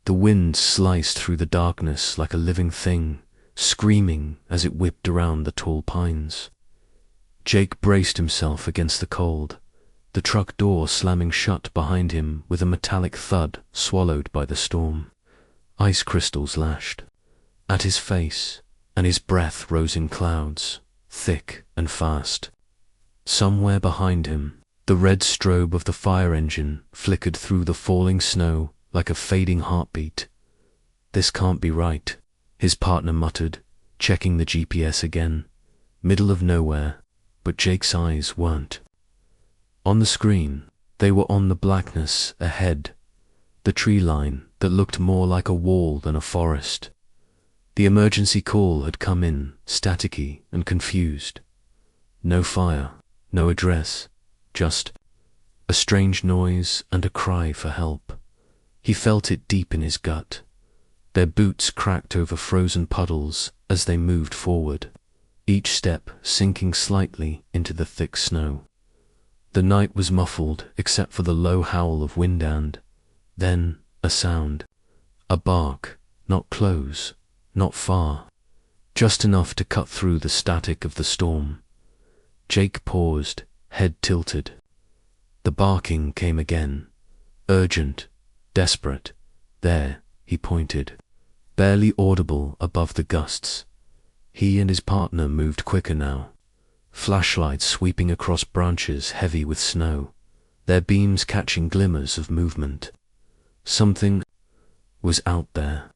The wind sliced through the darkness like a living thing, screaming as it whipped around the tall pines. Jake braced himself against the cold, the truck door slamming shut behind him with a metallic thud swallowed by the storm. Ice crystals lashed at his face, and his breath rose in clouds, thick and fast. Somewhere behind him, the red strobe of the fire engine flickered through the falling snow like a fading heartbeat. "This can't be right," his partner muttered, checking the GPS again. Middle of nowhere, but Jake's eyes weren't. On the screen, they were on the blackness ahead, the tree line that looked more like a wall than a forest. The emergency call had come in, staticky and confused. No fire, no address, just a strange noise and a cry for help. He felt it deep in his gut. Their boots cracked over frozen puddles as they moved forward, each step sinking slightly into the thick snow. The night was muffled except for the low howl of wind and, then, a sound. A bark, not close, not far, just enough to cut through the static of the storm. Jake paused, head tilted. The barking came again, urgent, desperate. There, he pointed, barely audible above the gusts. He and his partner moved quicker now, flashlights sweeping across branches heavy with snow, their beams catching glimmers of movement. Something was out there.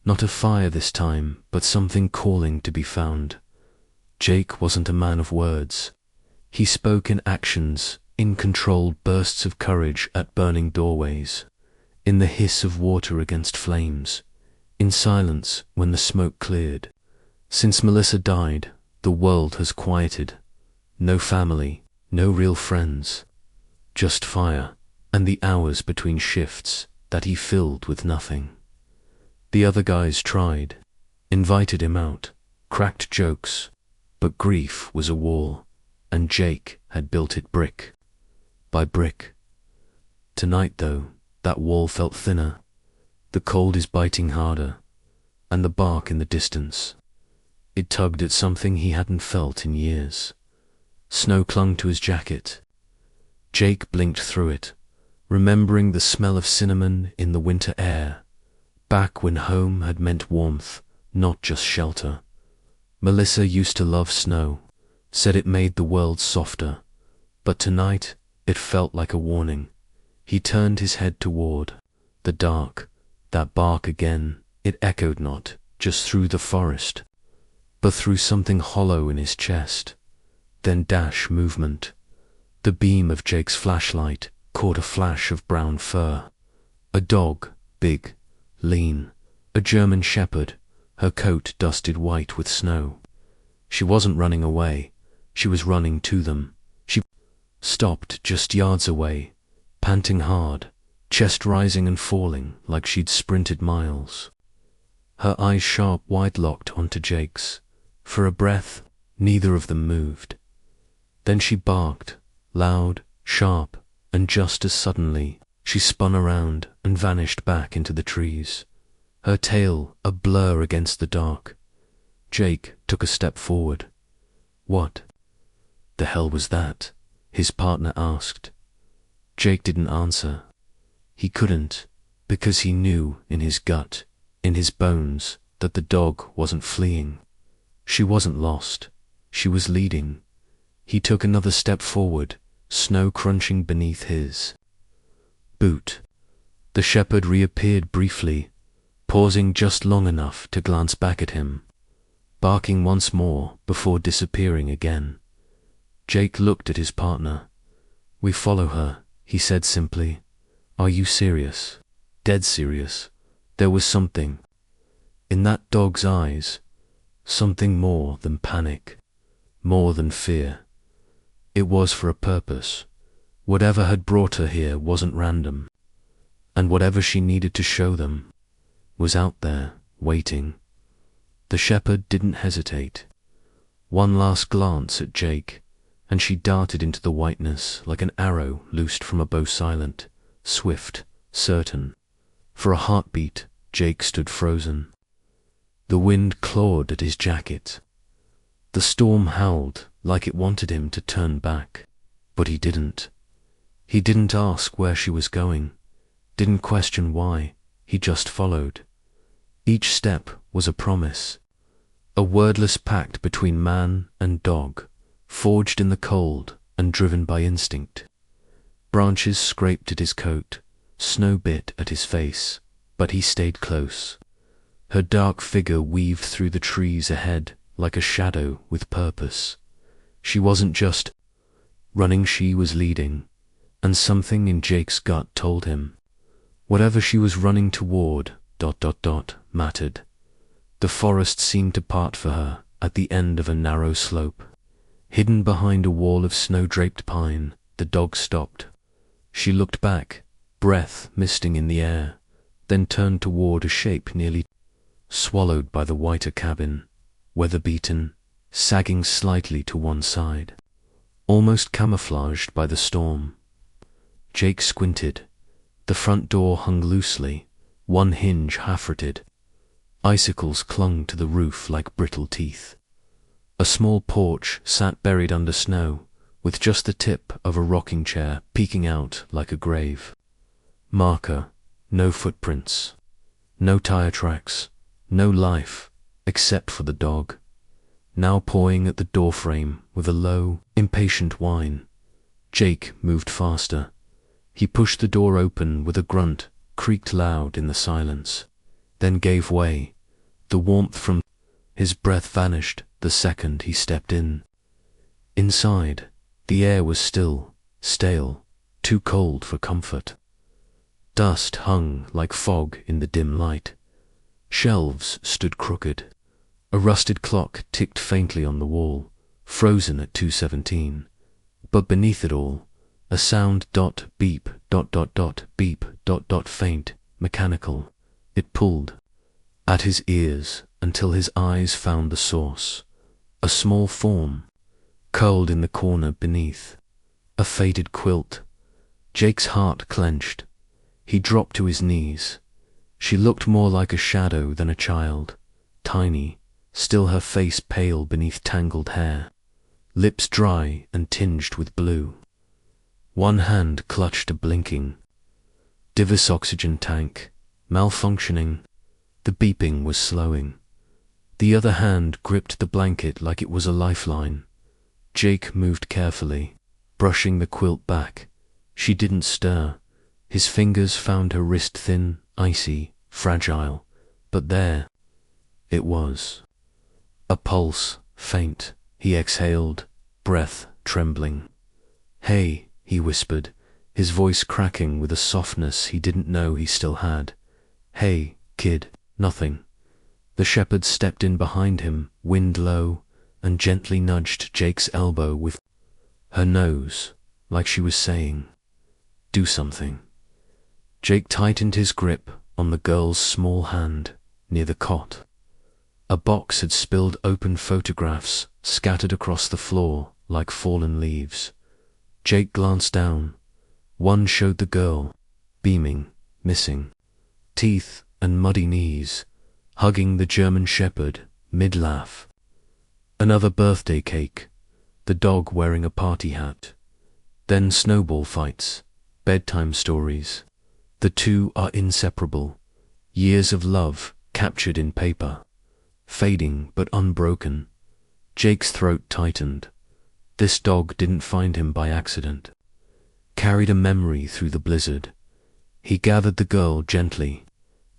Not a fire this time, but something calling to be found. Jake wasn't a man of words. He spoke in actions, in controlled bursts of courage at burning doorways, in the hiss of water against flames, in silence when the smoke cleared. Since Melissa died, the world has quieted. No family, no real friends. Just fire, and the hours between shifts that he filled with nothing. The other guys tried, invited him out, cracked jokes, but grief was a wall, and Jake had built it brick by brick. Tonight, though, that wall felt thinner. The cold is biting harder, and the bark in the distance. It tugged at something he hadn't felt in years. Snow clung to his jacket. Jake blinked through it, remembering the smell of cinnamon in the winter air, back when home had meant warmth, not just shelter. Melissa used to love snow, said it made the world softer, but tonight it felt like a warning. He turned his head toward the dark. That bark again, it echoed not just through the forest, but through something hollow in his chest. Then dash movement. The beam of Jake's flashlight caught a flash of brown fur. A dog, big, lean, a German shepherd, her coat dusted white with snow. She wasn't running away, she was running to them. She stopped just yards away, panting hard, chest rising and falling like she'd sprinted miles. Her eyes sharp, wide-locked onto Jake's. For a breath, neither of them moved. Then she barked, loud, sharp, and just as suddenly, she spun around and vanished back into the trees, her tail a blur against the dark. Jake took a step forward. "What the hell was that?" his partner asked. Jake didn't answer. He couldn't, because he knew in his gut, in his bones, that the dog wasn't fleeing. She wasn't lost. She was leading. He took another step forward, snow crunching beneath his boot. The shepherd reappeared briefly, pausing just long enough to glance back at him, barking once more before disappearing again. Jake looked at his partner. "We follow her," he said simply. "Are you serious?" "Dead serious." There was something in that dog's eyes, something more than panic, more than fear. It was for a purpose. Whatever had brought her here wasn't random, and whatever she needed to show them was out there, waiting. The shepherd didn't hesitate. One last glance at Jake, and she darted into the whiteness like an arrow loosed from a bow, silent, swift, certain. For a heartbeat, Jake stood frozen. The wind clawed at his jacket. The storm howled like it wanted him to turn back, but he didn't. He didn't ask where she was going, didn't question why, he just followed. Each step was a promise, a wordless pact between man and dog, forged in the cold and driven by instinct. Branches scraped at his coat, snow bit at his face, but he stayed close. Her dark figure weaved through the trees ahead like a shadow with purpose. She wasn't just running, she was leading, and something in Jake's gut told him whatever she was running toward ... mattered. The forest seemed to part for her at the end of a narrow slope. Hidden behind a wall of snow-draped pine, the dog stopped. She looked back, breath misting in the air, then turned toward a shape nearly swallowed by the whiter cabin, weather-beaten, sagging slightly to one side, almost camouflaged by the storm. Jake squinted. The front door hung loosely, one hinge half-rotted. Icicles clung to the roof like brittle teeth. A small porch sat buried under snow, with just the tip of a rocking chair peeking out like a grave. Marker, no footprints, no tire tracks, no life, except for the dog, now pawing at the doorframe with a low, impatient whine. Jake moved faster. He pushed the door open with a grunt, creaked loud in the silence, then gave way. The warmth from his breath vanished the second he stepped in. Inside, the air was still, stale, too cold for comfort. Dust hung like fog in the dim light. Shelves stood crooked. A rusted clock ticked faintly on the wall, frozen at 2:17. But beneath it all, a sound beep, beep, faint, mechanical. It pulled at his ears until his eyes found the source. A small form, curled in the corner beneath. A faded quilt. Jake's heart clenched. He dropped to his knees. She looked more like a shadow than a child, tiny, still her face pale beneath tangled hair, lips dry and tinged with blue. One hand clutched a blinking Divis oxygen tank, malfunctioning. The beeping was slowing. The other hand gripped the blanket like it was a lifeline. Jake moved carefully, brushing the quilt back. She didn't stir. His fingers found her wrist thin, icy, fragile. But there it was. A pulse, faint. He exhaled, breath trembling. "Hey," he whispered, his voice cracking with a softness he didn't know he still had. "Hey, kid." Nothing. The shepherd stepped in behind him, wind low, and gently nudged Jake's elbow with her nose, like she was saying, "Do something." Jake tightened his grip on the girl's small hand near the cot. A box had spilled open photographs scattered across the floor like fallen leaves. Jake glanced down. One showed the girl, beaming, missing, teeth and muddy knees, hugging the German shepherd mid-laugh. Another birthday cake, the dog wearing a party hat. Then snowball fights, bedtime stories. The two are inseparable. Years of love captured in paper, fading but unbroken. Jake's throat tightened. This dog didn't find him by accident. Carried a memory through the blizzard. He gathered the girl gently,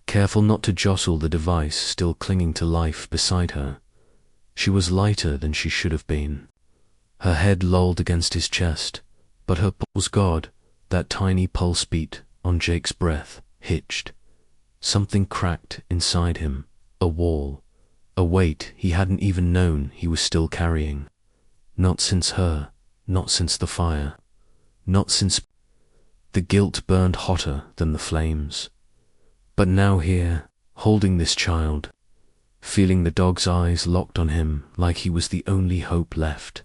careful not to jostle the device still clinging to life beside her. She was lighter than she should have been. Her head lolled against his chest, but her pulse was God, that tiny pulse beat on Jake's breath, hitched. Something cracked inside him, a wall, a weight he hadn't even known he was still carrying. Not since her, not since the fire, not since... The guilt burned hotter than the flames. But now here, holding this child, feeling the dog's eyes locked on him like he was the only hope left.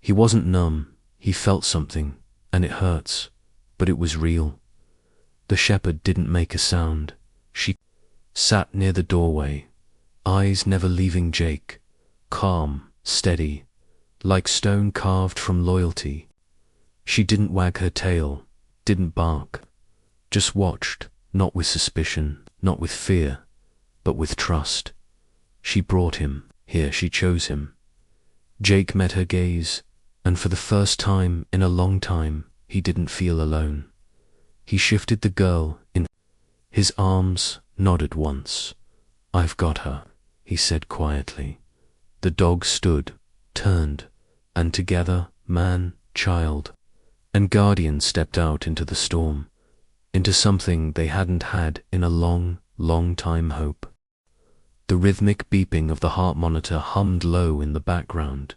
He wasn't numb, he felt something, and it hurts, but it was real. The shepherd didn't make a sound. She sat near the doorway, eyes never leaving Jake, calm, steady, like stone carved from loyalty. She didn't wag her tail, didn't bark, just watched, not with suspicion, not with fear, but with trust. She brought him here, she chose him. Jake met her gaze, and for the first time in a long time, he didn't feel alone. He shifted the girl in his arms, nodded once. "I've got her," he said quietly. The dog stood, turned, and together, man, child, and guardian stepped out into the storm, into something they hadn't had in a long, long time. Hope. The rhythmic beeping of the heart monitor hummed low in the background.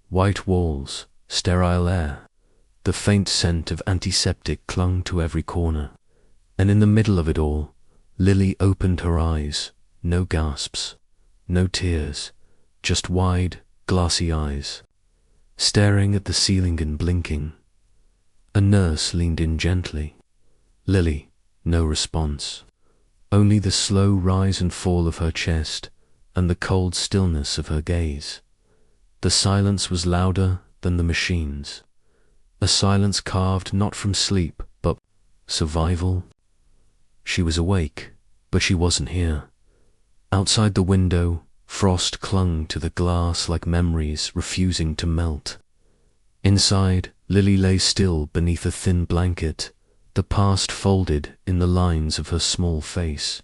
White walls, sterile air, the faint scent of antiseptic clung to every corner. And in the middle of it all, Lily opened her eyes. No gasps, no tears, just wide, glassy eyes, staring at the ceiling and blinking. A nurse leaned in gently. Lily, no response. Only the slow rise and fall of her chest and the cold stillness of her gaze. The silence was louder than the machines. A silence carved not from sleep, but survival. She was awake, but she wasn't here. Outside the window, frost clung to the glass like memories refusing to melt. Inside, Lily lay still beneath a thin blanket, the past folded in the lines of her small face.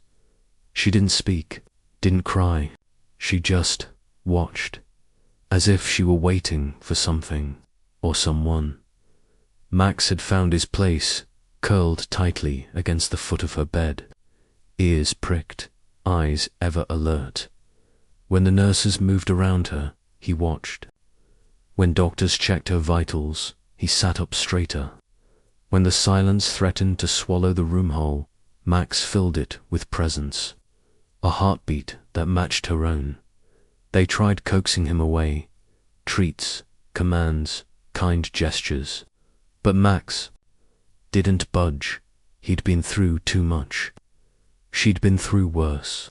She didn't speak, didn't cry. She just watched, as if she were waiting for something or someone. Max had found his place, curled tightly against the foot of her bed, ears pricked, eyes ever alert. When the nurses moved around her, he watched. When doctors checked her vitals, he sat up straighter. When the silence threatened to swallow the room whole, Max filled it with presence, a heartbeat that matched her own. They tried coaxing him away, treats, commands, kind gestures. But Max didn't budge. He'd been through too much. She'd been through worse.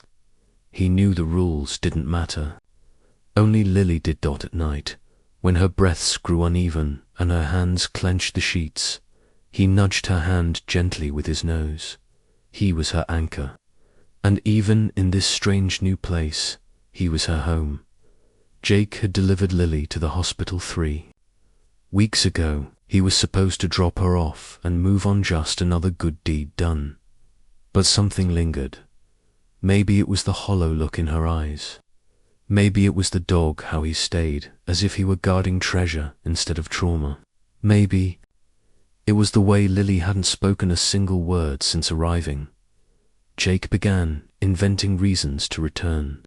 He knew the rules didn't matter. Only Lily did. At night, when her breaths grew uneven and her hands clenched the sheets, he nudged her hand gently with his nose. He was her anchor. And even in this strange new place, he was her home. Jake had delivered Lily to the hospital 3 weeks ago. He was supposed to drop her off and move on, just another good deed done. But something lingered. Maybe it was the hollow look in her eyes. Maybe it was the dog, how he stayed, as if he were guarding treasure instead of trauma. Maybe it was the way Lily hadn't spoken a single word since arriving. Jake began inventing reasons to return.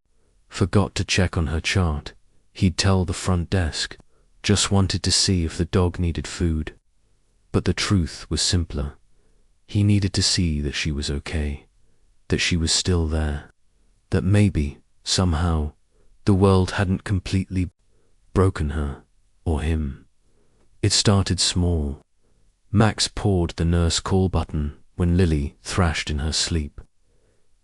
Forgot to check on her chart. He'd tell the front desk. Just wanted to see if the dog needed food. But the truth was simpler. He needed to see that she was okay, that she was still there, that maybe, somehow, the world hadn't completely broken her, or him. It started small. Max poured the nurse call button when Lily thrashed in her sleep.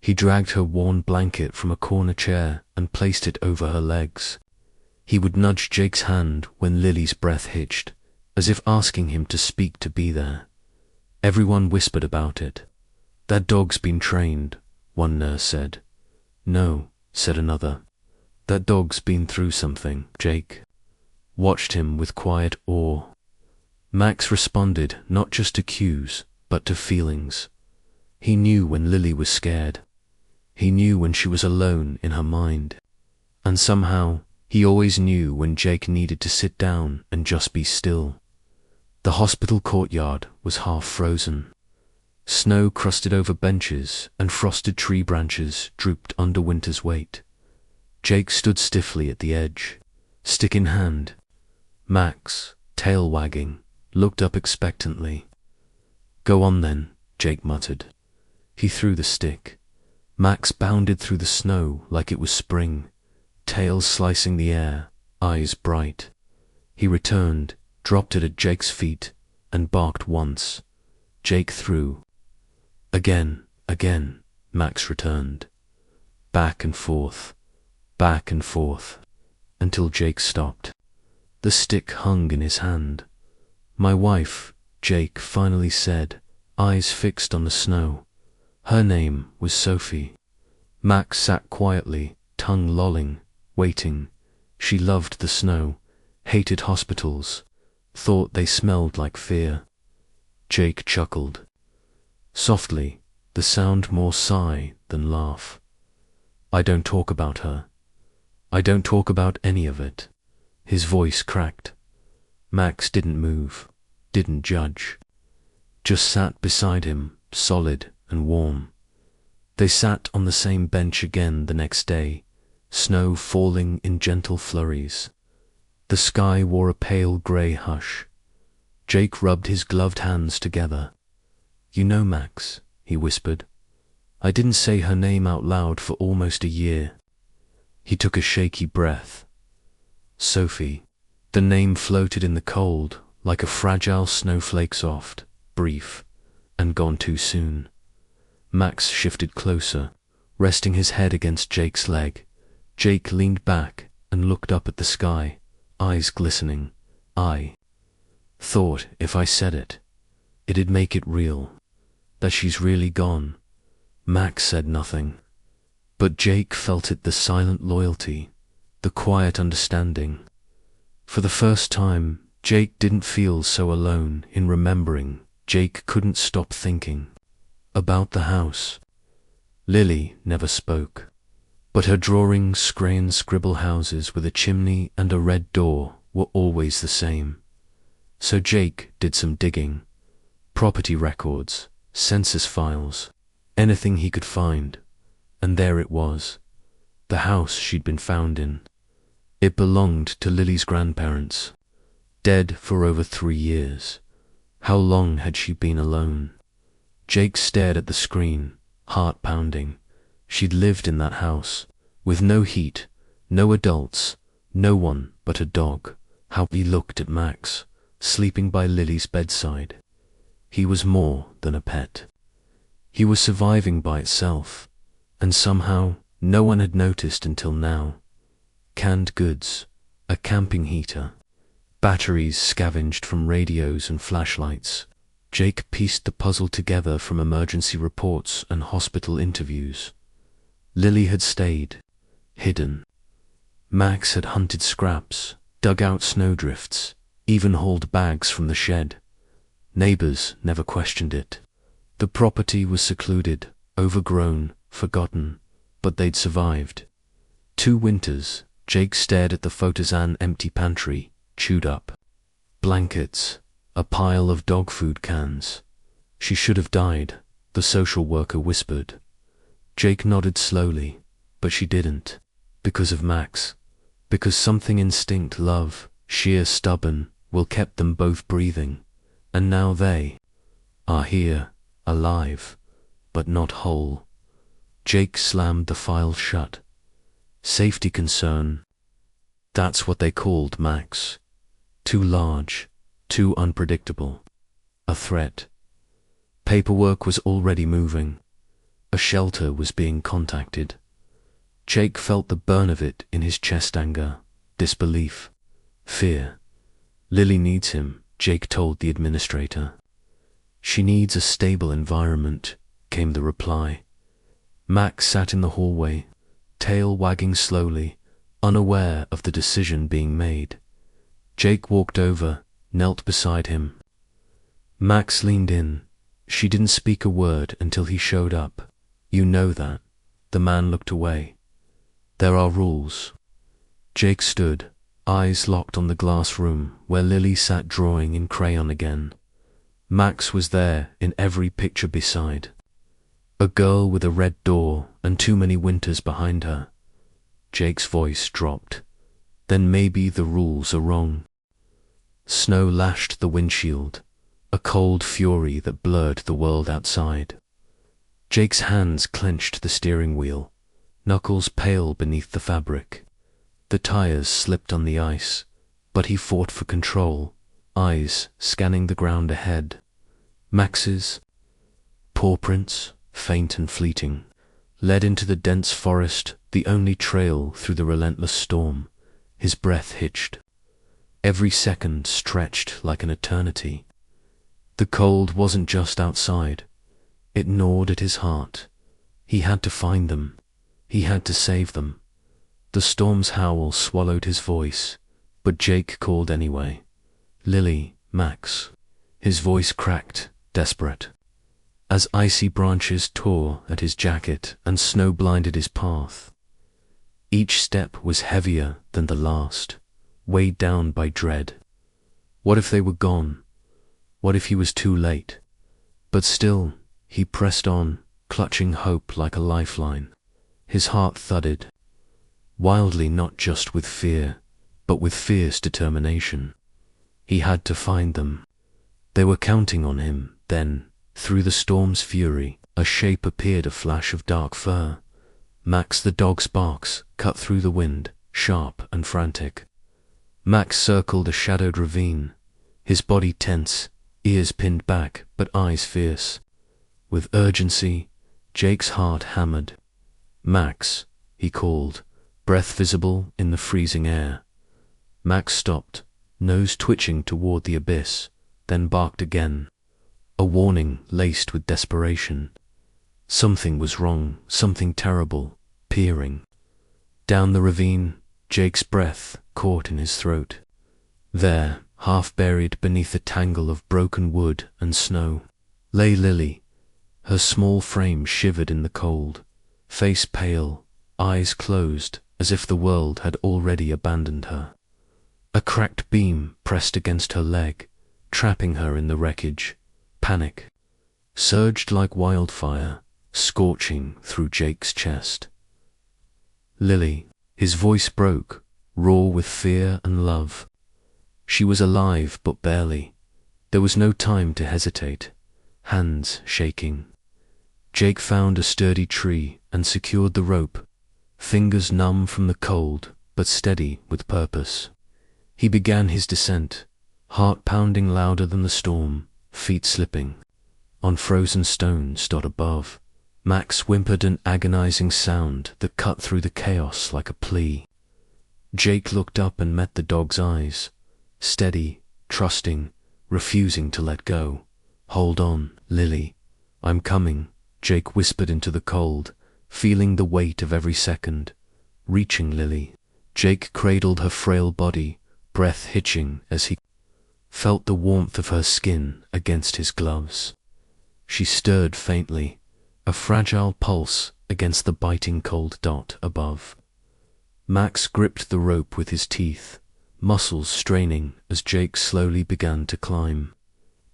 He dragged her worn blanket from a corner chair and placed it over her legs. He would nudge Jake's hand when Lily's breath hitched, as if asking him to speak, to be there. Everyone whispered about it. "That dog's been trained," one nurse said. "No," said another. "That dog's been through something." Jake watched him with quiet awe. Max responded not just to cues, but to feelings. He knew when Lily was scared. He knew when she was alone in her mind. And somehow, he always knew when Jake needed to sit down and just be still. The hospital courtyard was half frozen. Snow crusted over benches and frosted tree branches drooped under winter's weight. Jake stood stiffly at the edge, stick in hand. Max, tail wagging, looked up expectantly. "Go on then," Jake muttered. He threw the stick. Max bounded through the snow like it was spring, tail slicing the air, eyes bright. He returned, dropped it at Jake's feet, and barked once. Jake threw. Again, Max returned. Back and forth, until Jake stopped. The stick hung in his hand. "My wife," Jake finally said, eyes fixed on the snow. "Her name was Sophie." Max sat quietly, tongue lolling, waiting. She loved the snow, hated hospitals, thought they smelled like fear. Jake chuckled. Softly, the sound more sigh than laugh. "I don't talk about her. I don't talk about any of it." His voice cracked. Max didn't move, didn't judge. Just sat beside him, solid and warm. They sat on the same bench again the next day, snow falling in gentle flurries. The sky wore a pale grey hush. Jake rubbed his gloved hands together. "You know, Max," he whispered, "I didn't say her name out loud for almost a year." He took a shaky breath. Sophie. The name floated in the cold, like a fragile snowflake, soft, brief, and gone too soon. Max shifted closer, resting his head against Jake's leg. Jake leaned back and looked up at the sky, eyes glistening. "I thought if I said it, it'd make it real, that she's really gone." Max said nothing, but Jake felt it, the silent loyalty, the quiet understanding. For the first time, Jake didn't feel so alone in remembering. Jake couldn't stop thinking about the house. Lily never spoke, but her drawings, crayon scribble houses with a chimney and a red door, were always the same. So Jake did some digging. Property records, census files, anything he could find. And there it was, the house she'd been found in. It belonged to Lily's grandparents, dead for over 3 years. How long had she been alone? Jake stared at the screen, heart pounding. She'd lived in that house, with no heat, no adults, no one but a dog. How he looked at Max, sleeping by Lily's bedside. He was more than a pet. He was surviving by itself, and somehow no one had noticed until now. Canned goods, a camping heater, batteries scavenged from radios and flashlights. Jake pieced the puzzle together from emergency reports and hospital interviews. Lily had stayed, hidden. Max had hunted scraps, dug out snowdrifts, even hauled bags from the shed. Neighbors never questioned it. The property was secluded, overgrown, forgotten, but they'd survived. 2 winters, Jake stared at the Photozan empty pantry, chewed up. Blankets, a pile of dog food cans. She should have died, the social worker whispered. Jake nodded slowly, but she didn't. Because of Max. Because something instinct, love, sheer stubborn, will kept them both breathing. And now they are here, alive, but not whole. Jake slammed the file shut. Safety concern. That's what they called Max. Too large, too unpredictable. A threat. Paperwork was already moving. A shelter was being contacted. Jake felt the burn of it in his chest. Anger, disbelief, fear. Lily needs him, Jake told the administrator. She needs a stable environment, came the reply. Max sat in the hallway, tail wagging slowly, unaware of the decision being made. Jake walked over, knelt beside him. Max leaned in. She didn't speak a word until he showed up. "You know that." The man looked away. "There are rules." Jake stood, eyes locked on the glass room where Lily sat drawing in crayon again. Max was there in every picture beside. A girl with a red door and too many winters behind her. Jake's voice dropped. Then maybe the rules are wrong. Snow lashed the windshield, a cold fury that blurred the world outside. Jake's hands clenched the steering wheel, knuckles pale beneath the fabric. The tires slipped on the ice, but he fought for control, eyes scanning the ground ahead. Max's paw prints, faint and fleeting, led into the dense forest, the only trail through the relentless storm. His breath hitched. Every second stretched like an eternity. The cold wasn't just outside. It gnawed at his heart. He had to find them. He had to save them. The storm's howl swallowed his voice, but Jake called anyway. Lily, Max. His voice cracked, desperate. As icy branches tore at his jacket and snow blinded his path. Each step was heavier than the last, weighed down by dread. What if they were gone? What if he was too late? But still, he pressed on, clutching hope like a lifeline. His heart thudded, wildly, not just with fear, but with fierce determination. He had to find them. They were counting on him. Then, through the storm's fury, a shape appeared, a flash of dark fur. Max the dog's barks cut through the wind, sharp and frantic. Max circled a shadowed ravine, his body tense, ears pinned back, but eyes fierce. With urgency, Jake's heart hammered. Max, he called, breath visible in the freezing air. Max stopped, nose twitching toward the abyss, then barked again. A warning laced with desperation. Something was wrong, something terrible, peering. Down the ravine, Jake's breath caught in his throat. There, half buried beneath a tangle of broken wood and snow, lay Lily. Her small frame shivered in the cold, face pale, eyes closed, as if the world had already abandoned her. A cracked beam pressed against her leg, trapping her in the wreckage. Panic surged like wildfire, scorching through Jake's chest. Lily, his voice broke, raw with fear and love. She was alive, but barely. There was no time to hesitate, hands shaking. Jake found a sturdy tree and secured the rope, fingers numb from the cold, but steady with purpose. He began his descent, heart pounding louder than the storm, feet slipping. On frozen stones dot above, Max whimpered an agonizing sound that cut through the chaos like a plea. Jake looked up and met the dog's eyes, steady, trusting, refusing to let go. Hold on, Lily. I'm coming, Jake whispered into the cold, feeling the weight of every second. Reaching Lily, Jake cradled her frail body, breath hitching as he felt the warmth of her skin against his gloves. She stirred faintly, a fragile pulse against the biting cold dot above. Max gripped the rope with his teeth, muscles straining as Jake slowly began to climb.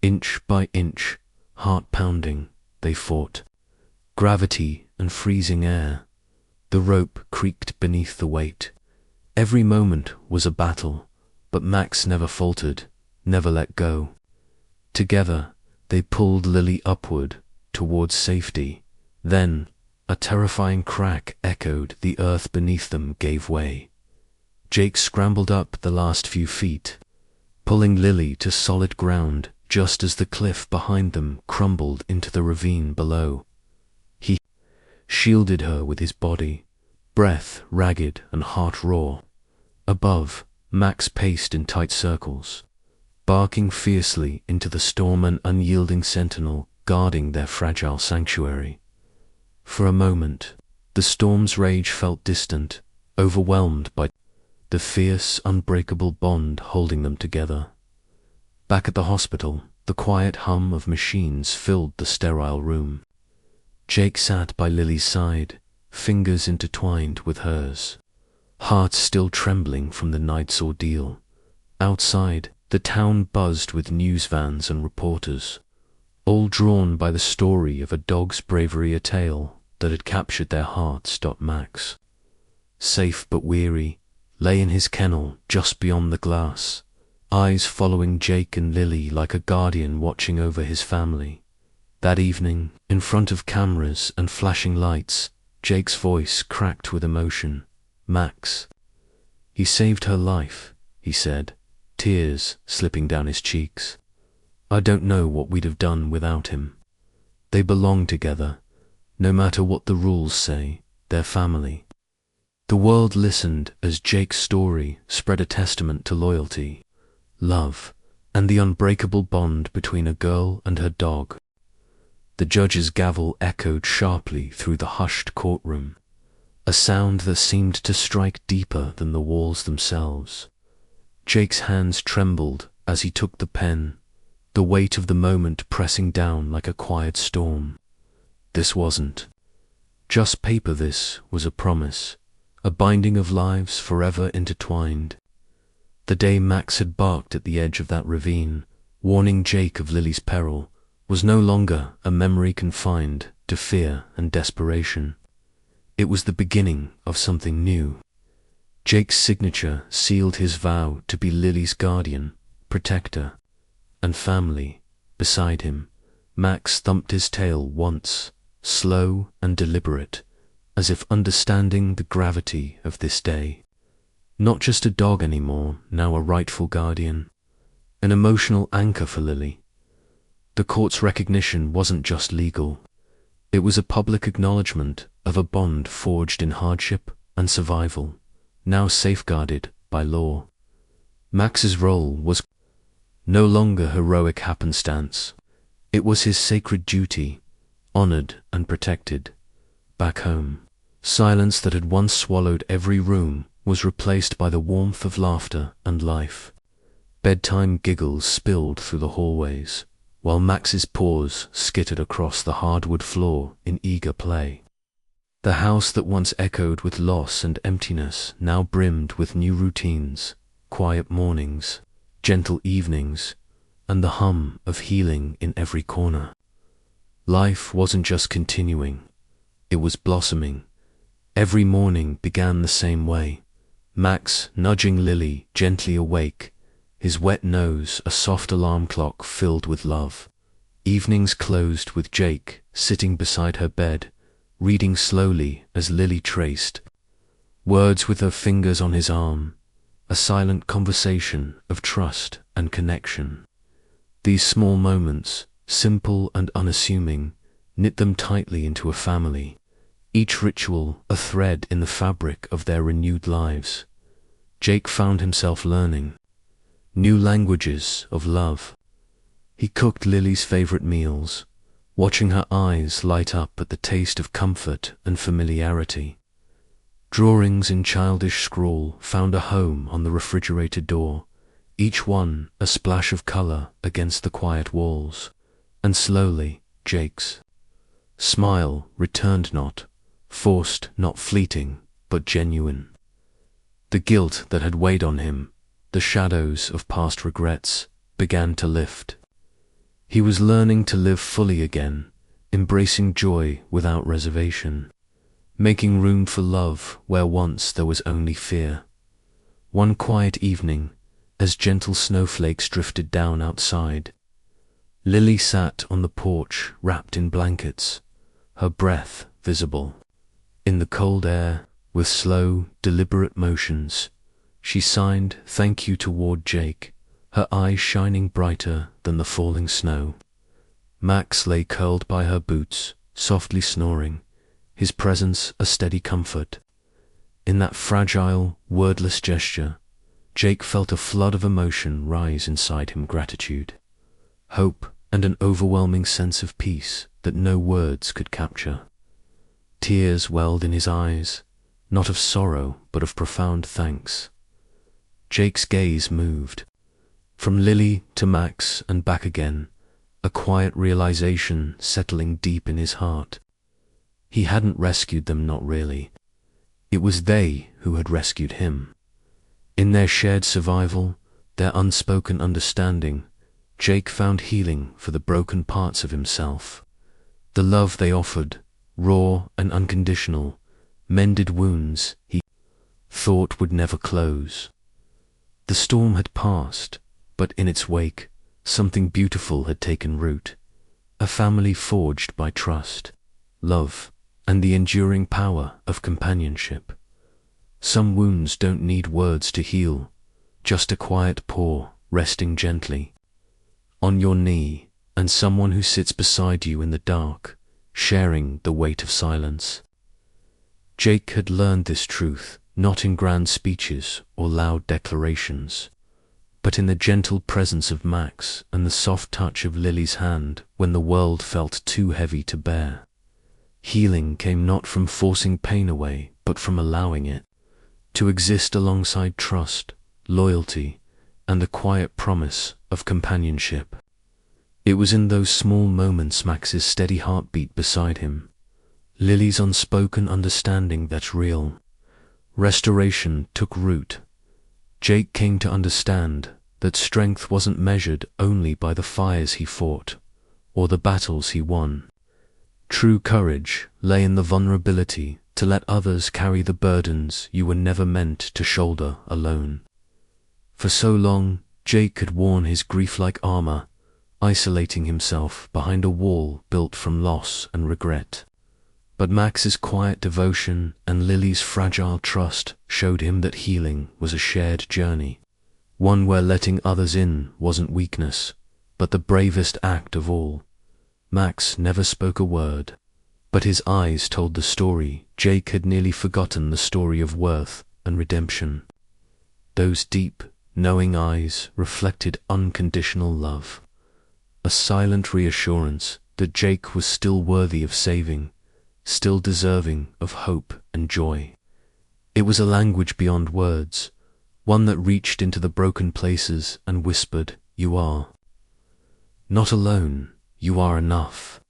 Inch by inch, heart pounding, they fought. Gravity and freezing air. The rope creaked beneath the weight. Every moment was a battle, but Max never faltered, never let go. Together, they pulled Lily upward, towards safety. Then, a terrifying crack echoed, the earth beneath them gave way. Jake scrambled up the last few feet, pulling Lily to solid ground just as the cliff behind them crumbled into the ravine below. He shielded her with his body, breath ragged and heart raw. Above, Max paced in tight circles, barking fiercely into the storm, an unyielding sentinel guarding their fragile sanctuary. For a moment, the storm's rage felt distant, overwhelmed by the fierce, unbreakable bond holding them together. Back at the hospital, the quiet hum of machines filled the sterile room. Jake sat by Lily's side, fingers intertwined with hers, heart still trembling from the night's ordeal. Outside, the town buzzed with news vans and reporters, all drawn by the story of a dog's bravery, a tale that had captured their hearts. Max, safe but weary, lay in his kennel just beyond the glass, eyes following Jake and Lily like a guardian watching over his family. That evening, in front of cameras and flashing lights, Jake's voice cracked with emotion. Max. He saved her life, he said, tears slipping down his cheeks. I don't know what we'd have done without him. They belong together, no matter what the rules say, they're family. The world listened as Jake's story spread a testament to loyalty, love, and the unbreakable bond between a girl and her dog. The judge's gavel echoed sharply through the hushed courtroom, a sound that seemed to strike deeper than the walls themselves. Jake's hands trembled as he took the pen, the weight of the moment pressing down like a quiet storm. This wasn't just paper, this was a promise, a binding of lives forever intertwined. The day Max had barked at the edge of that ravine, warning Jake of Lily's peril, was no longer a memory confined to fear and desperation. It was the beginning of something new. Jake's signature sealed his vow to be Lily's guardian, protector, and family. Beside him, Max thumped his tail once, slow and deliberate, as if understanding the gravity of this day. Not just a dog anymore, now a rightful guardian, an emotional anchor for Lily. The court's recognition wasn't just legal. It was a public acknowledgement of a bond forged in hardship and survival, now safeguarded by law. Max's role was no longer heroic happenstance. It was his sacred duty, honored and protected. Back home, silence that had once swallowed every room was replaced by the warmth of laughter and life. Bedtime giggles spilled through the hallways, while Max's paws skittered across the hardwood floor in eager play. The house that once echoed with loss and emptiness now brimmed with new routines, quiet mornings, gentle evenings, and the hum of healing in every corner. Life wasn't just continuing, it was blossoming. Every morning began the same way, Max nudging Lily gently awake, his wet nose a soft alarm clock filled with love. Evenings closed with Jake sitting beside her bed, reading slowly as Lily traced words with her fingers on his arm, a silent conversation of trust and connection. These small moments, simple and unassuming, knit them tightly into a family, each ritual a thread in the fabric of their renewed lives. Jake found himself learning new languages of love. He cooked Lily's favorite meals, watching her eyes light up at the taste of comfort and familiarity. Drawings in childish scrawl found a home on the refrigerator door, each one a splash of color against the quiet walls. And slowly, Jake's smile returned, not forced, not fleeting, but genuine. The guilt that had weighed on him, the shadows of past regrets, began to lift. He was learning to live fully again, embracing joy without reservation, making room for love where once there was only fear. One quiet evening, as gentle snowflakes drifted down outside, Lily sat on the porch wrapped in blankets, her breath visible. In the cold air, with slow, deliberate motions, she signed thank you toward Jake, her eyes shining brighter than the falling snow. Max lay curled by her boots, softly snoring, his presence a steady comfort. In that fragile, wordless gesture, Jake felt a flood of emotion rise inside him: gratitude, hope, and an overwhelming sense of peace that no words could capture. Tears welled in his eyes, not of sorrow but of profound thanks. Jake's gaze moved from Lily to Max and back again, a quiet realization settling deep in his heart. He hadn't rescued them, not really. It was they who had rescued him. In their shared survival, their unspoken understanding, Jake found healing for the broken parts of himself. The love they offered, raw and unconditional, mended wounds he thought would never close. The storm had passed, but in its wake, something beautiful had taken root. A family forged by trust, love, and the enduring power of companionship. Some wounds don't need words to heal, just a quiet paw resting gently on your knee, and someone who sits beside you in the dark, sharing the weight of silence. Jake had learned this truth not in grand speeches or loud declarations, but in the gentle presence of Max and the soft touch of Lily's hand when the world felt too heavy to bear. Healing came not from forcing pain away, but from allowing it to exist alongside trust, loyalty, and the quiet promise of companionship. It was in those small moments, Max's steady heartbeat beside him, Lily's unspoken understanding that real restoration took root. Jake came to understand that strength wasn't measured only by the fires he fought or the battles he won. True courage lay in the vulnerability to let others carry the burdens you were never meant to shoulder alone. For so long, Jake had worn his grief-like armor, isolating himself behind a wall built from loss and regret. But Max's quiet devotion and Lily's fragile trust showed him that healing was a shared journey, one where letting others in wasn't weakness, but the bravest act of all. Max never spoke a word, but his eyes told the story. Jake had nearly forgotten the story of worth and redemption. Those deep, knowing eyes reflected unconditional love, a silent reassurance that Jake was still worthy of saving, still deserving of hope and joy. It was a language beyond words, one that reached into the broken places and whispered, "You are not alone, you are enough."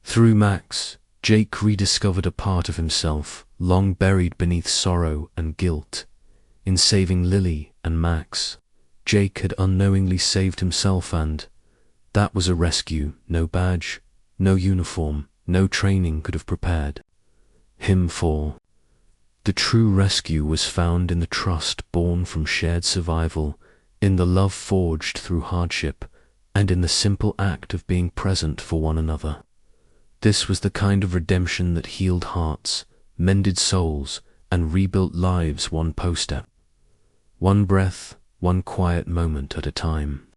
Through Max, Jake rediscovered a part of himself long buried beneath sorrow and guilt. In saving Lily and Max, Jake had unknowingly saved himself, and that was a rescue no badge, no uniform, no training could have prepared him for. The true rescue was found in the trust born from shared survival, in the love forged through hardship, and in the simple act of being present for one another. This was the kind of redemption that healed hearts, mended souls, and rebuilt lives one step, one breath, one quiet moment at a time.